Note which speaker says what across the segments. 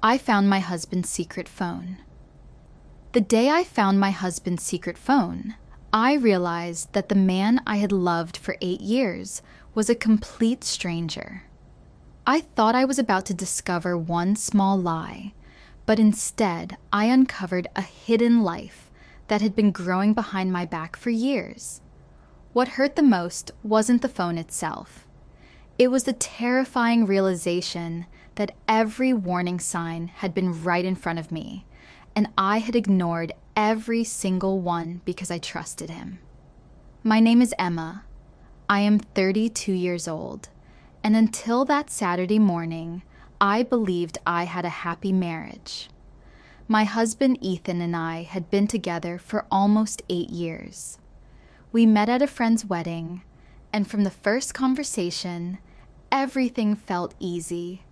Speaker 1: I found my husband's secret phone. The day I found my husband's secret phone, I realized that the man I had loved for 8 years was a complete stranger. I thought I was about to discover one small lie, but instead I uncovered a hidden life that had been growing behind my back for years. What hurt the most wasn't the phone itself. It was the terrifying realization that every warning sign had been right in front of me, and I had ignored every single one because I trusted him. My name is Emma. I am 32 years old, and until that Saturday morning, I believed I had a happy marriage. My husband Ethan and I had been together for almost 8 years. We met at a friend's wedding, and from the first conversation, everything felt easy.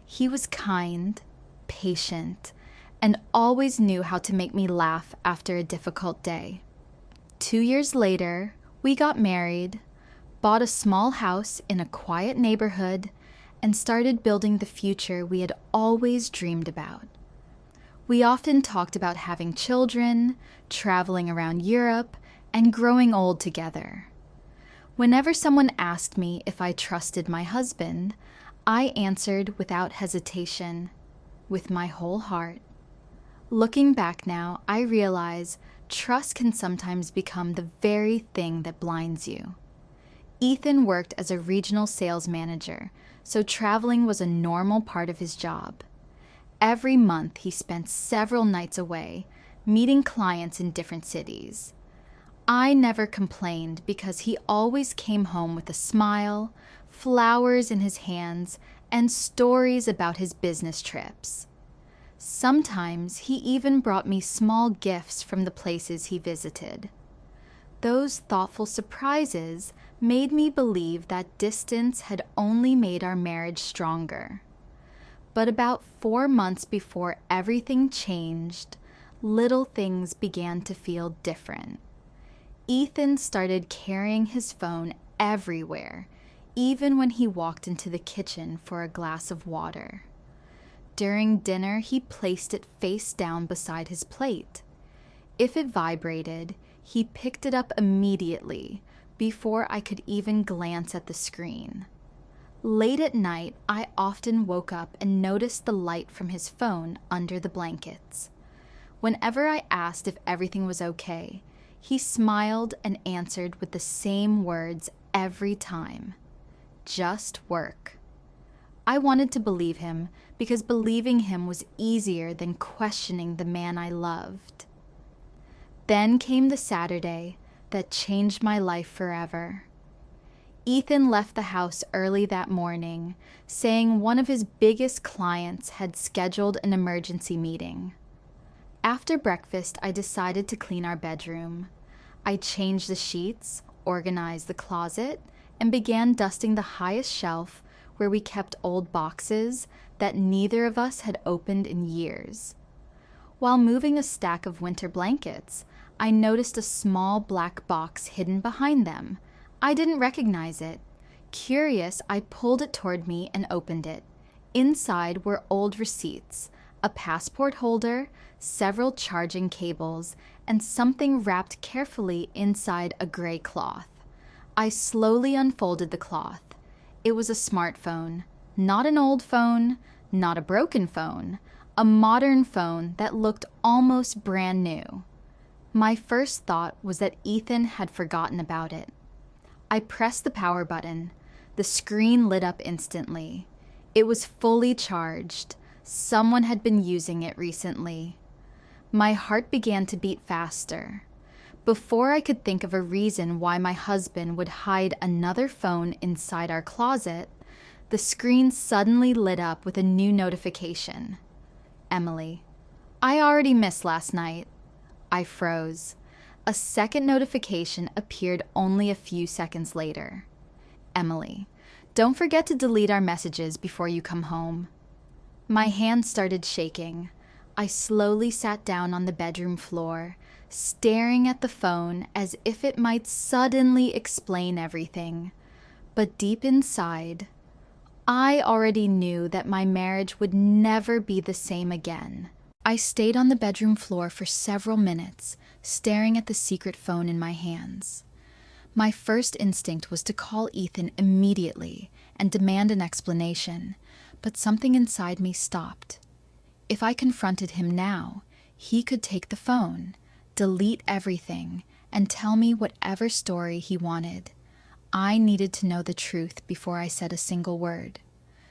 Speaker 1: He was kind, patient, and always knew how to make me laugh after a difficult day. 2 years later, we got married, bought a small house in a quiet neighborhood, and started building the future we had always dreamed about. We often talked about having children, traveling around Europe, and growing old together. Whenever someone asked me if I trusted my husband, I answered without hesitation, with my whole heart. Looking back now, I realize trust can sometimes become the very thing that blinds you. Ethan worked as a regional sales manager, so traveling was a normal part of his job. Every month he spent several nights away, meeting clients in different cities. I never complained because he always came home with a smile, flowers in his hands, and stories about his business trips. Sometimes he even brought me small gifts from the places he visited. Those thoughtful surprises made me believe that distance had only made our marriage stronger. But about 4 months before everything changed, little things began to feel different. Ethan started carrying his phone everywhere, even when he walked into the kitchen for a glass of water. During dinner, he placed it face down beside his plate. If it vibrated, he picked it up immediately, before I could even glance at the screen. Late at night, I often woke up and noticed the light from his phone under the blankets. Whenever I asked if everything was okay, he smiled and answered with the same words every time. Just work. I wanted to believe him because believing him was easier than questioning the man I loved. Then came the Saturday that changed my life forever. Ethan left the house early that morning, saying one of his biggest clients had scheduled an emergency meeting. After breakfast, I decided to clean our bedroom. I changed the sheets, organized the closet, and began dusting the highest shelf where we kept old boxes that neither of us had opened in years. While moving a stack of winter blankets, I noticed a small black box hidden behind them. I didn't recognize it. Curious, I pulled it toward me and opened it. Inside were old receipts, a passport holder, several charging cables, and something wrapped carefully inside a gray cloth. I slowly unfolded the cloth. It was a smartphone, not an old phone, not a broken phone, a modern phone that looked almost brand new. My first thought was that Ethan had forgotten about it. I pressed the power button. The screen lit up instantly. It was fully charged. Someone had been using it recently. My heart began to beat faster. Before I could think of a reason why my husband would hide another phone inside our closet, the screen suddenly lit up with a new notification. Emily. I already missed last night. I froze. A second notification appeared only a few seconds later. Emily. Don't forget to delete our messages before you come home. My hands started shaking. I slowly sat down on the bedroom floor, staring at the phone as if it might suddenly explain everything. But deep inside, I already knew that my marriage would never be the same again. I stayed on the bedroom floor for several minutes, staring at the secret phone in my hands. My first instinct was to call Ethan immediately and demand an explanation, but something inside me stopped. If I confronted him now, he could take the phone, delete everything, and tell me whatever story he wanted. I needed to know the truth before I said a single word.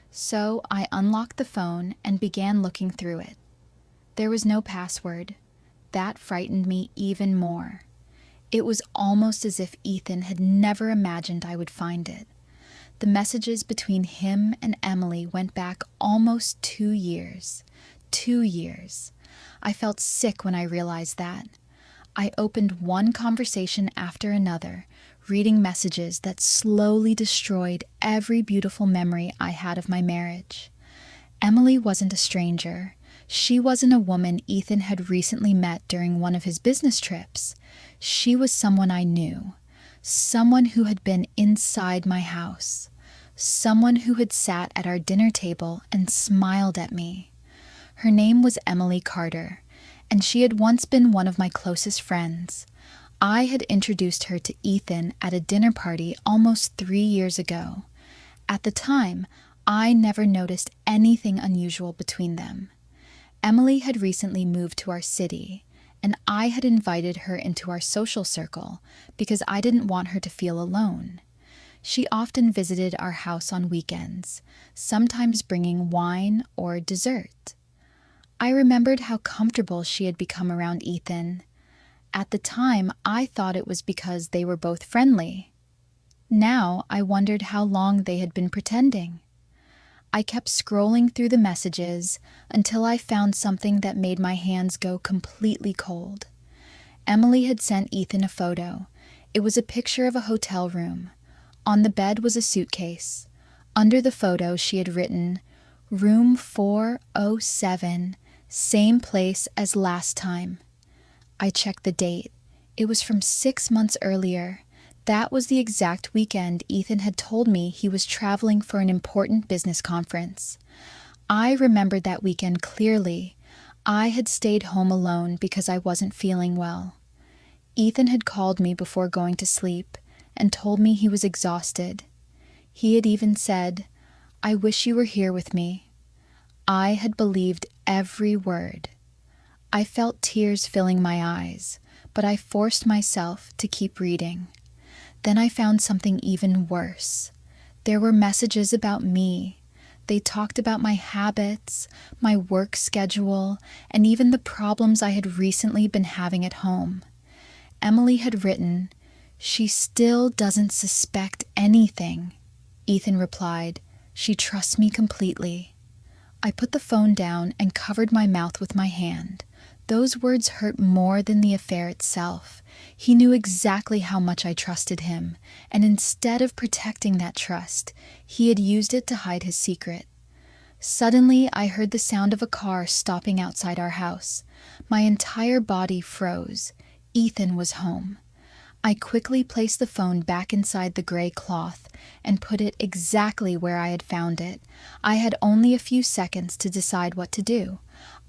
Speaker 1: So I unlocked the phone and began looking through it. There was no password. That frightened me even more. It was almost as if Ethan had never imagined I would find it. The messages between him and Emily went back almost 2 years. 2 years. I felt sick when I realized that. I opened one conversation after another, reading messages that slowly destroyed every beautiful memory I had of my marriage. Emily wasn't a stranger. She wasn't a woman Ethan had recently met during one of his business trips. She was someone I knew, someone who had been inside my house, someone who had sat at our dinner table and smiled at me. Her name was Emily Carter, and she had once been one of my closest friends. I had introduced her to Ethan at a dinner party almost 3 years ago. At the time, I never noticed anything unusual between them. Emily had recently moved to our city, and I had invited her into our social circle because I didn't want her to feel alone. She often visited our house on weekends, sometimes bringing wine or dessert. I remembered how comfortable she had become around Ethan. At the time, I thought it was because they were both friendly. Now, I wondered how long they had been pretending. I kept scrolling through the messages until I found something that made my hands go completely cold. Emily had sent Ethan a photo. It was a picture of a hotel room. On the bed was a suitcase. Under the photo, she had written, "Room 407, same place as last time." I checked the date. It was from 6 months earlier. That was the exact weekend Ethan had told me he was traveling for an important business conference. I remembered that weekend clearly. I had stayed home alone because I wasn't feeling well. Ethan had called me before going to sleep and told me he was exhausted. He had even said, "I wish you were here with me." I had believed every word. I felt tears filling my eyes, but I forced myself to keep reading. Then I found something even worse. There were messages about me. They talked about my habits, my work schedule, and even the problems I had recently been having at home. Emily had written, "She still doesn't suspect anything." Ethan replied, "She trusts me completely." I put the phone down and covered my mouth with my hand. Those words hurt more than the affair itself. He knew exactly how much I trusted him, and instead of protecting that trust, he had used it to hide his secret. Suddenly, I heard the sound of a car stopping outside our house. My entire body froze. Ethan was home. I quickly placed the phone back inside the gray cloth and put it exactly where I had found it. I had only a few seconds to decide what to do.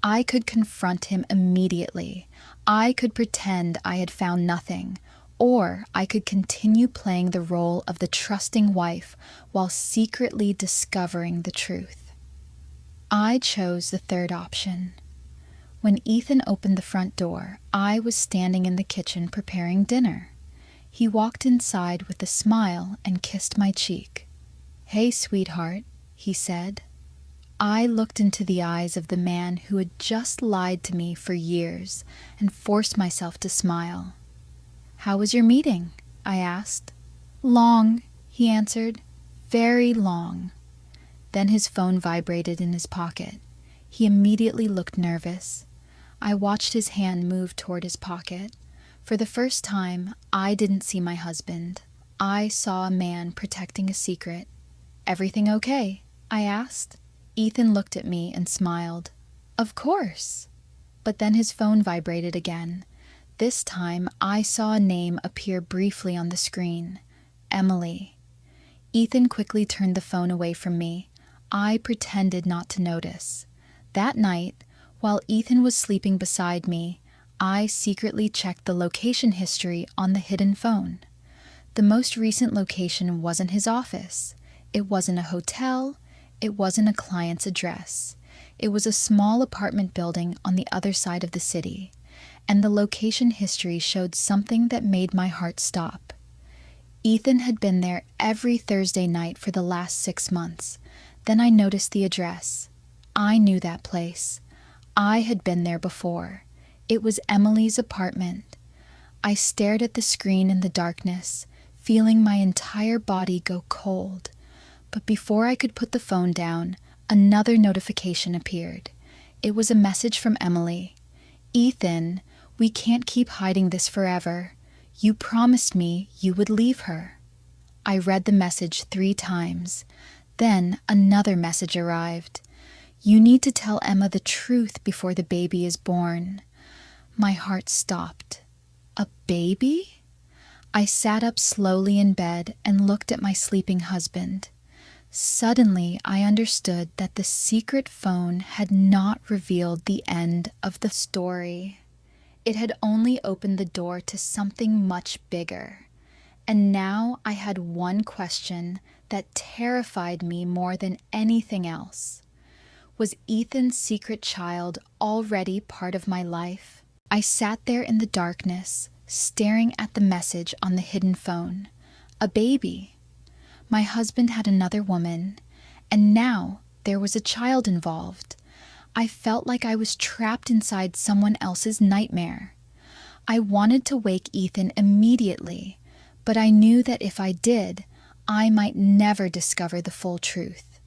Speaker 1: I could confront him immediately. I could pretend I had found nothing, or I could continue playing the role of the trusting wife while secretly discovering the truth. I chose the third option. When Ethan opened the front door, I was standing in the kitchen preparing dinner. He walked inside with a smile and kissed my cheek. "Hey, sweetheart," he said. I looked into the eyes of the man who had just lied to me for years and forced myself to smile. "How was your meeting?" I asked. "Long," he answered. "Very long." Then his phone vibrated in his pocket. He immediately looked nervous. I watched his hand move toward his pocket. For the first time, I didn't see my husband. I saw a man protecting a secret. "Everything okay?" I asked. Ethan looked at me and smiled. "Of course." But then his phone vibrated again. This time, I saw a name appear briefly on the screen. Emily. Ethan quickly turned the phone away from me. I pretended not to notice. That night, while Ethan was sleeping beside me, I secretly checked the location history on the hidden phone. The most recent location wasn't his office. It wasn't a hotel. It wasn't a client's address. It was a small apartment building on the other side of the city, and the location history showed something that made my heart stop. Ethan had been there every Thursday night for the last 6 months. Then I noticed the address. I knew that place. I had been there before. It was Emily's apartment. I stared at the screen in the darkness, feeling my entire body go cold. But before I could put the phone down, another notification appeared. It was a message from Emily. "Ethan, we can't keep hiding this forever. You promised me you would leave her." I read the message 3 times. Then another message arrived. "You need to tell Emma the truth before the baby is born." My heart stopped. A baby? I sat up slowly in bed and looked at my sleeping husband. Suddenly, I understood that the secret phone had not revealed the end of the story. It had only opened the door to something much bigger. And now I had one question that terrified me more than anything else. Was Ethan's secret child already part of my life? I sat there in the darkness, staring at the message on the hidden phone. A baby. My husband had another woman, and now there was a child involved. I felt like I was trapped inside someone else's nightmare. I wanted to wake Ethan immediately, but I knew that if I did, I might never discover the full truth.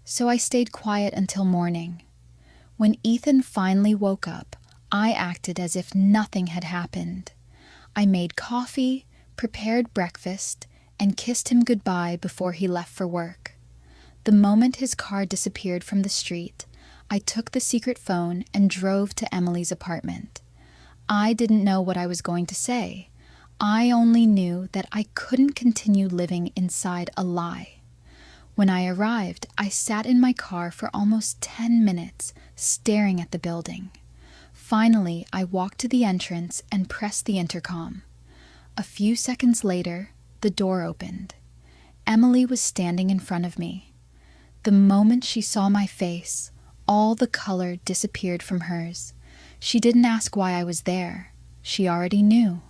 Speaker 1: So I stayed quiet until morning. When Ethan finally woke up, I acted as if nothing had happened. I made coffee, prepared breakfast, and kissed him goodbye before he left for work. The moment his car disappeared from the street, I took the secret phone and drove to Emily's apartment. I didn't know what I was going to say. I only knew that I couldn't continue living inside a lie. When I arrived, I sat in my car for almost 10 minutes, staring at the building. Finally, I walked to the entrance and pressed the intercom. A few seconds later, the door opened. Emily was standing in front of me. The moment she saw my face, all the color disappeared from hers. She didn't ask why I was there. She already knew.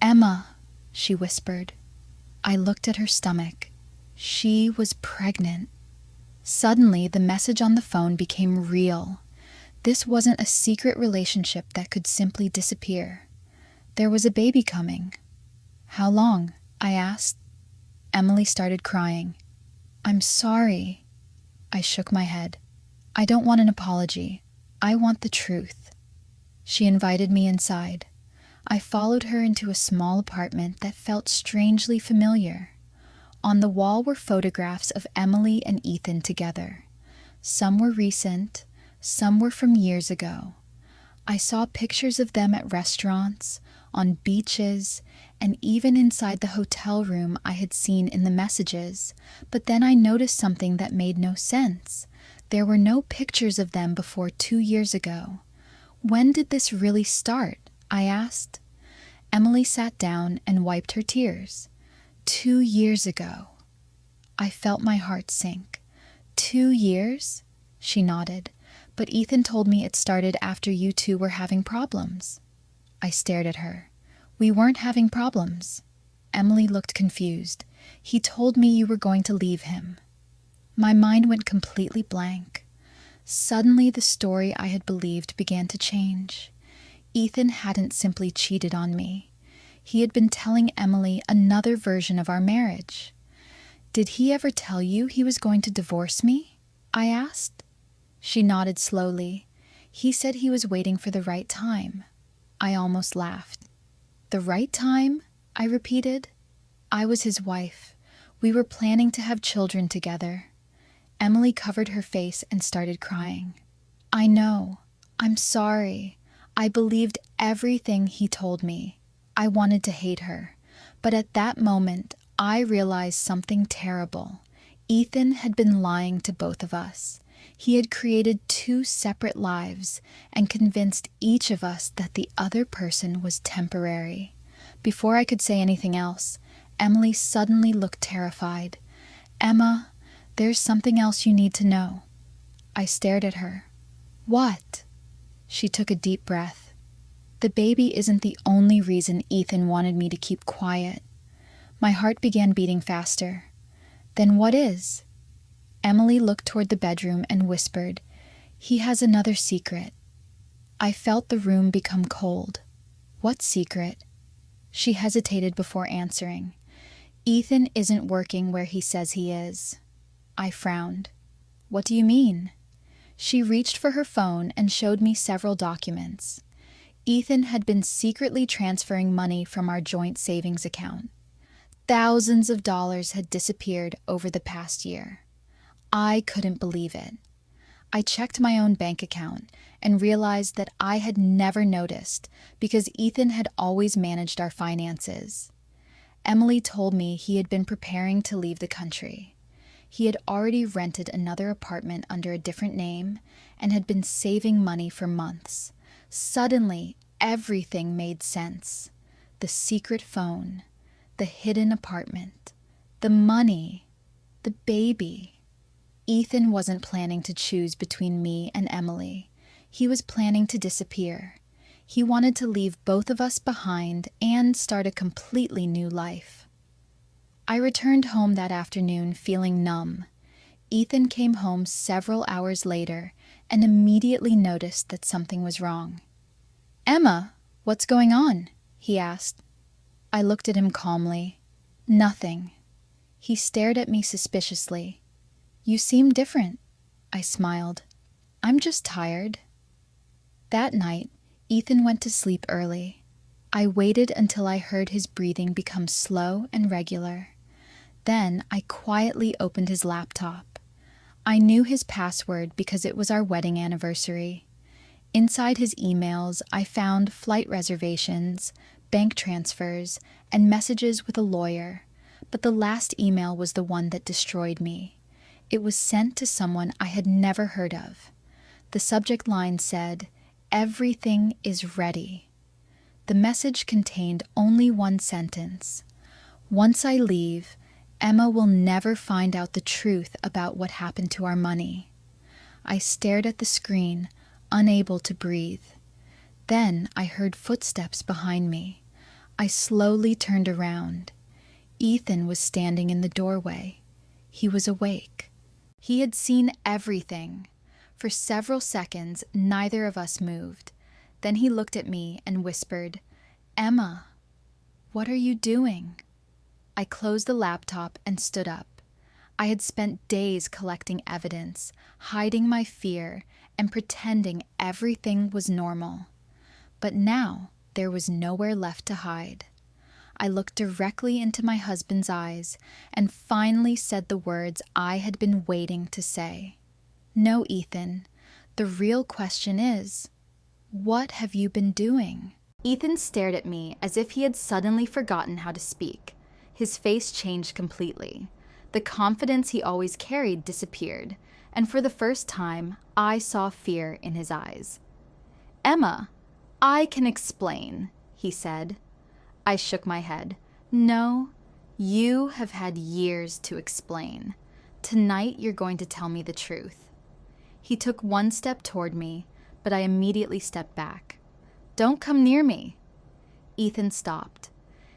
Speaker 1: "Emma," she whispered. I looked at her stomach. She was pregnant. Suddenly, the message on the phone became real. This wasn't a secret relationship that could simply disappear. There was a baby coming. "How long?" I asked. Emily started crying. "I'm sorry." I shook my head. "I don't want an apology. I want the truth." She invited me inside. I followed her into a small apartment that felt strangely familiar. On the wall were photographs of Emily and Ethan together. Some were recent, some were from years ago. I saw pictures of them at restaurants, on beaches, and even inside the hotel room I had seen in the messages. But then I noticed something that made no sense. There were no pictures of them before 2 years ago. When did this really start? I asked. Emily sat down and wiped her tears. 2 years ago. I felt my heart sink. 2 years? She nodded. But Ethan told me it started after you two were having problems. I stared at her. We weren't having problems. Emily looked confused. He told me you were going to leave him. My mind went completely blank. Suddenly the story I had believed began to change. Ethan hadn't simply cheated on me. He had been telling Emily another version of our marriage. "Did he ever tell you he was going to divorce me?" I asked. She nodded slowly. "He said he was waiting for the right time." I almost laughed. "The right time?" I repeated. I was his wife. We were planning to have children together. Emily covered her face and started crying. "I know. I'm sorry. I believed everything he told me. I wanted to hate her. But at that moment, I realized something terrible. Ethan had been lying to both of us. He had created two separate lives and convinced each of us that the other person was temporary. Before I could say anything else, Emily suddenly looked terrified. "Emma, there's something else you need to know." I stared at her. "What?" She took a deep breath. "The baby isn't the only reason Ethan wanted me to keep quiet." My heart began beating faster. "Then what is?" Emily looked toward the bedroom and whispered, "He has another secret." I felt the room become cold. "What secret?" She hesitated before answering. "Ethan isn't working where he says he is." I frowned. "What do you mean?" She reached for her phone and showed me several documents. Ethan had been secretly transferring money from our joint savings account. Thousands of dollars had disappeared over the past year. I couldn't believe it. I checked my own bank account and realized that I had never noticed because Ethan had always managed our finances. Emily told me he had been preparing to leave the country. He had already rented another apartment under a different name and had been saving money for months. Suddenly, everything made sense. The secret phone, the hidden apartment, the money, the baby. Ethan wasn't planning to choose between me and Emily. He was planning to disappear. He wanted to leave both of us behind and start a completely new life. I returned home that afternoon feeling numb. Ethan came home several hours later and immediately noticed that something was wrong. "Emma, what's going on?" he asked. I looked at him calmly. "Nothing." He stared at me suspiciously. "You seem different." I smiled. "I'm just tired." That night, Ethan went to sleep early. I waited until I heard his breathing become slow and regular. Then I quietly opened his laptop. I knew his password because it was our wedding anniversary. Inside his emails, I found flight reservations, bank transfers, and messages with a lawyer. But the last email was the one that destroyed me. It was sent to someone I had never heard of. The subject line said, "Everything is ready." The message contained only one sentence. "Once I leave, Emma will never find out the truth about what happened to our money." I stared at the screen, unable to breathe. Then I heard footsteps behind me. I slowly turned around. Ethan was standing in the doorway. He was awake. He had seen everything. For several seconds, neither of us moved. Then he looked at me and whispered, "Emma, what are you doing?" I closed the laptop and stood up. I had spent days collecting evidence, hiding my fear, and pretending everything was normal. But now there was nowhere left to hide. I looked directly into my husband's eyes and finally said the words I had been waiting to say. "No, Ethan, the real question is, what have you been doing?" Ethan stared at me as if he had suddenly forgotten how to speak. His face changed completely. The confidence he always carried disappeared, and for the first time, I saw fear in his eyes. "Emma, I can explain," he said. I shook my head. "No, you have had years to explain. Tonight you're going to tell me the truth." He took one step toward me, but I immediately stepped back. "Don't come near me." Ethan stopped.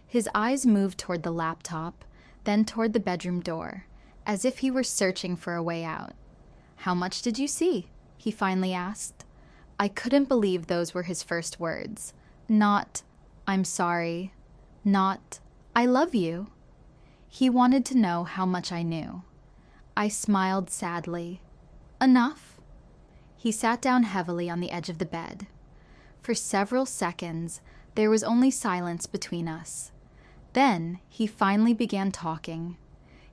Speaker 1: His eyes moved toward the laptop, then toward the bedroom door, as if he were searching for a way out. "How much did you see?" he finally asked. I couldn't believe those were his first words. Not, "I'm sorry." Not, "I love you." He wanted to know how much I knew. I smiled sadly. "Enough." He sat down heavily on the edge of the bed. For several seconds, there was only silence between us. Then he finally began talking.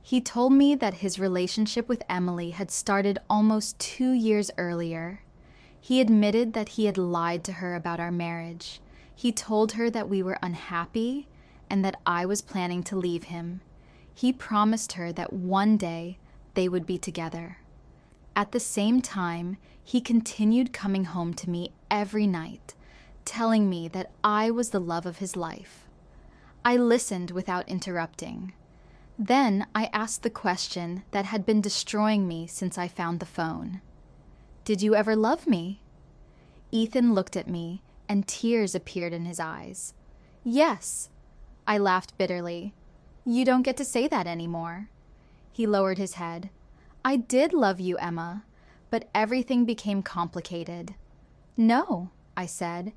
Speaker 1: He told me that his relationship with Emily had started almost 2 years earlier. He admitted that he had lied to her about our marriage. He told her that we were unhappy and that I was planning to leave him. He promised her that one day they would be together. At the same time, he continued coming home to me every night, telling me that I was the love of his life. I listened without interrupting. Then I asked the question that had been destroying me since I found the phone. "Did you ever love me?" Ethan looked at me, and tears appeared in his eyes. "Yes." I laughed bitterly. "You don't get to say that anymore." He lowered his head. "I did love you, Emma, but everything became complicated." "No," I said.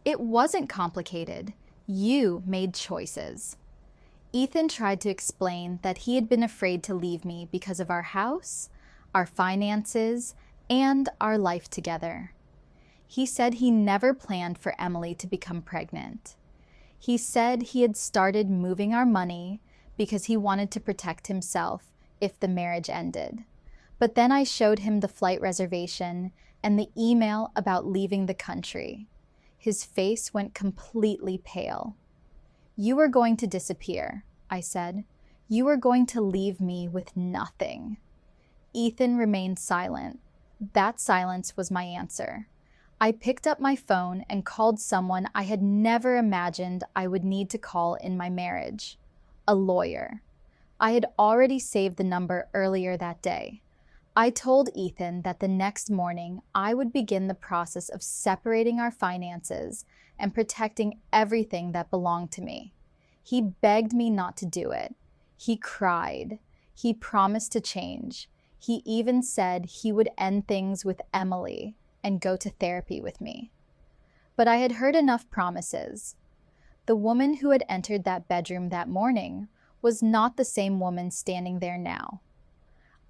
Speaker 1: "It wasn't complicated. You made choices." Ethan tried to explain that he had been afraid to leave me because of our house, our finances, and our life together. He said he never planned for Emily to become pregnant. He said he had started moving our money because he wanted to protect himself if the marriage ended. But then I showed him the flight reservation and the email about leaving the country. His face went completely pale. "You are going to disappear," I said. "You are going to leave me with nothing." Ethan remained silent. That silence was my answer. I picked up my phone and called someone I had never imagined I would need to call in my marriage: a lawyer. I had already saved the number earlier that day. I told Ethan that the next morning I would begin the process of separating our finances and protecting everything that belonged to me. He begged me not to do it. He cried. He promised to change. He even said he would end things with Emily and go to therapy with me. But I had heard enough promises. The woman who had entered that bedroom that morning was not the same woman standing there now.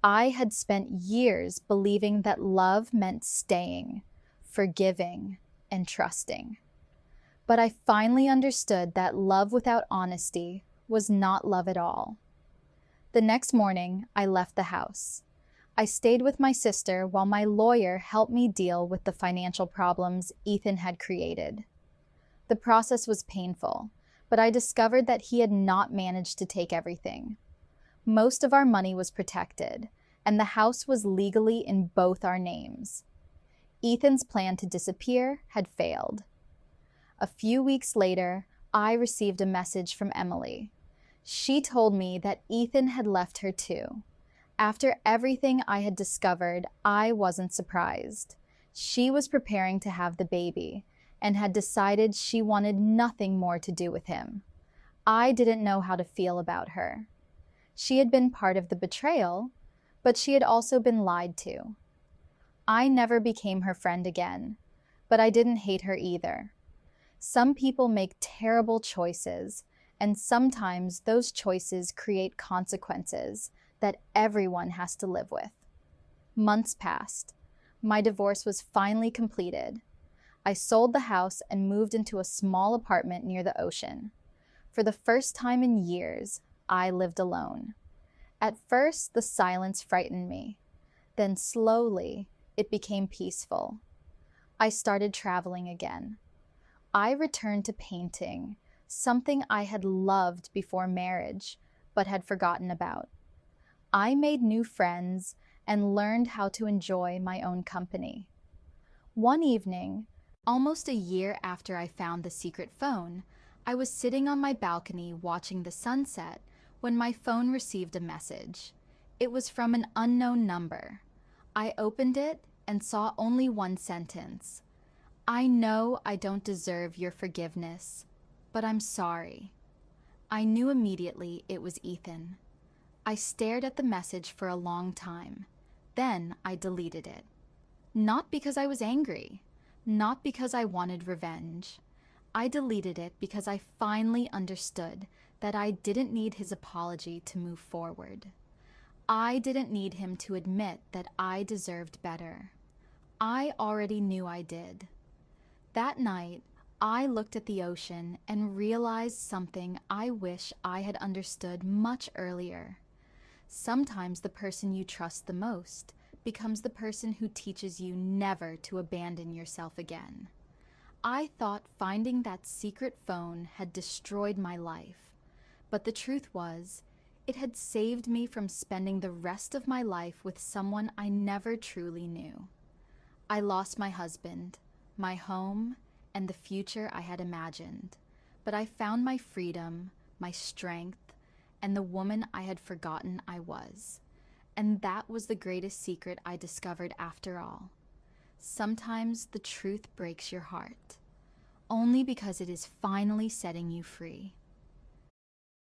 Speaker 1: I had spent years believing that love meant staying, forgiving, and trusting. But I finally understood that love without honesty was not love at all. The next morning, I left the house. I stayed with my sister while my lawyer helped me deal with the financial problems Ethan had created. The process was painful, but I discovered that he had not managed to take everything. Most of our money was protected, and the house was legally in both our names. Ethan's plan to disappear had failed. A few weeks later, I received a message from Emily. She told me that Ethan had left her too. After everything I had discovered, I wasn't surprised. She was preparing to have the baby and had decided she wanted nothing more to do with him. I didn't know how to feel about her. She had been part of the betrayal, but she had also been lied to. I never became her friend again, but I didn't hate her either. Some people make terrible choices, and sometimes those choices create consequences that everyone has to live with. Months passed. My divorce was finally completed. I sold the house and moved into a small apartment near the ocean. For the first time in years, I lived alone. At first, the silence frightened me. Then slowly, it became peaceful. I started traveling again. I returned to painting, something I had loved before marriage, but had forgotten about. I made new friends and learned how to enjoy my own company. One evening, almost a year after I found the secret phone, I was sitting on my balcony watching the sunset when my phone received a message. It was from an unknown number. I opened it and saw only one sentence. "I know I don't deserve your forgiveness, but I'm sorry." I knew immediately it was Ethan. I stared at the message for a long time. Then I deleted it. Not because I was angry, not because I wanted revenge. I deleted it because I finally understood that I didn't need his apology to move forward. I didn't need him to admit that I deserved better. I already knew I did. That night, I looked at the ocean and realized something I wish I had understood much earlier. Sometimes the person you trust the most becomes the person who teaches you never to abandon yourself again. I thought finding that secret phone had destroyed my life, but the truth was, It had saved me from spending the rest of my life with someone I never truly knew. I lost my husband, my home, and the future I had imagined, but I found my freedom, my strength, and the woman I had forgotten I was. And that was the greatest secret I discovered after all. Sometimes the truth breaks your heart, only because it is finally setting you free.